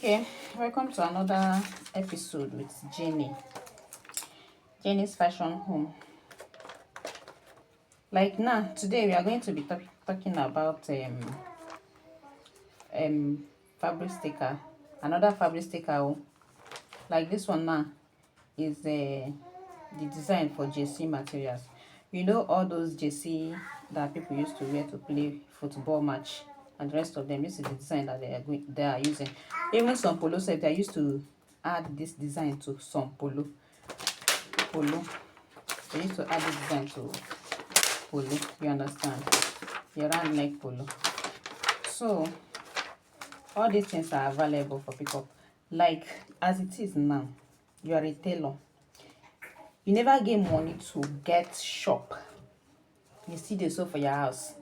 Okay, welcome to another episode with Jenny's fashion home. Like now, today we are going to be talking about fabric sticker, another fabric sticker. Like this one now is the design for JC materials. You know all those JC that people used to wear to play football match and the rest of them. This is the design that they are using. Even some polo set, they used to add this design to some polo. They used to add this design to polo. You understand? Your round neck polo. So all these things are available for pickup. Like as it is now, you are a tailor. You never get money to get shop. You still dey sew for your house.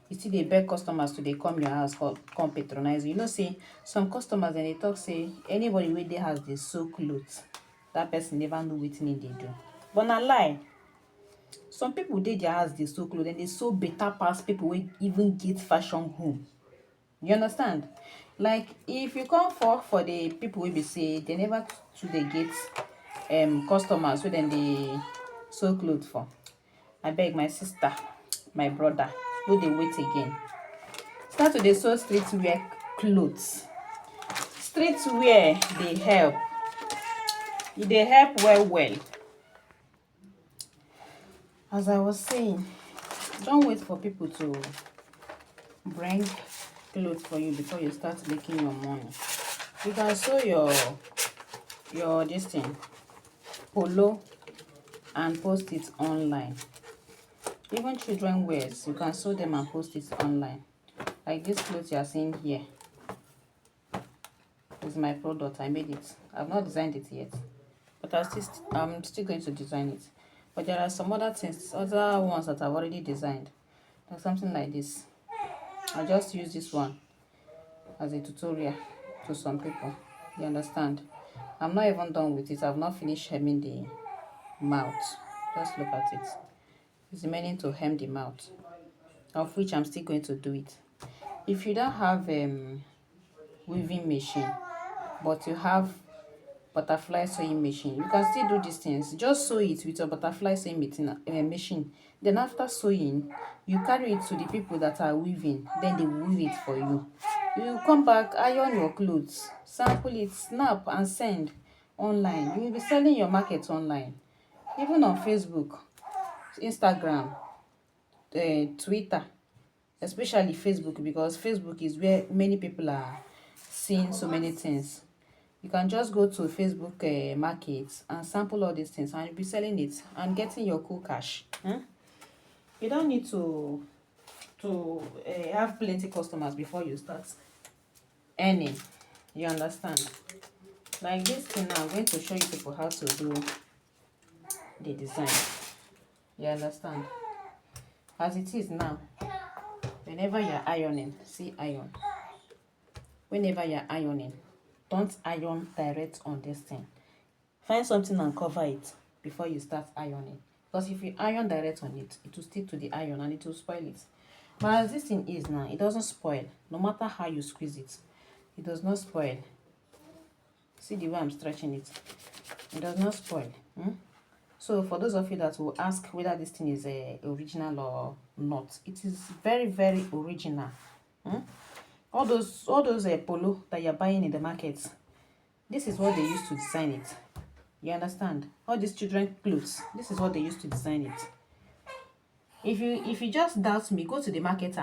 You still dey beg customers to dey come your house, come patronize you. You know, say some customers dem dey talk say anybody wey dey house dey sew clothes, that person never know wetin e dey do. But na lie. Some people dey their house dey sew clothes, and dey sew better pass people wey even get fashion home. You understand? Like if you come for the people wey be say they never too dey get customers wey dem dey sew clothes for, abeg my sister, my brother, no dey wait again. Start to dey sew streetwear clothes. Streetwear dey help. E dey help well. As I was saying, don't wait for people to bring clothes for you before you start making your money. You can sew your this thing polo and post it online. Even children wears, you can sew them and post it online. Like this clothes you are seeing here is my product. I made it. I've not designed it yet, but I'm still going to design it. But there are some other things, other ones that I've already designed, like something like this. I just use this one as a tutorial to some people. You understand? I'm not even done with it. I've not finished hemming the mouth. Just look at it. It's remaining to hem the mouth, of which I'm still going to do it. If you don't have weaving machine, but you have butterfly sewing machine, you can still do these things. Just sew it with your butterfly sewing machine. Then after sewing, you carry it to the people that are weaving. Then they weave it for you. You come back, iron your clothes, sample it, snap and send online. You will be selling your market online, even on Facebook, Instagram, Twitter, especially Facebook, because Facebook is where many people are seeing so many things. You can just go to Facebook markets and sample all these things, and you'll be selling it and getting your cool cash. You don't need to have plenty customers before you start earning. You understand? Like this thing now, I'm going to show you people how to do the design. You understand? As it is now, whenever you're ironing, see iron. Whenever you're ironing, don't iron direct on this thing. Find something and cover it before you start ironing. Because if you iron direct on it, it will stick to the iron and it will spoil it. But as this thing is now, it doesn't spoil. No matter how you squeeze it, it does not spoil. See the way I'm stretching it. It does not spoil. So for those of you that will ask whether this thing is original or not, it is very, very original. All those polo that you're buying in the market, this is what they used to design it. You understand? All these children clothes, this is what they used to design it. If you just doubt me, go to the market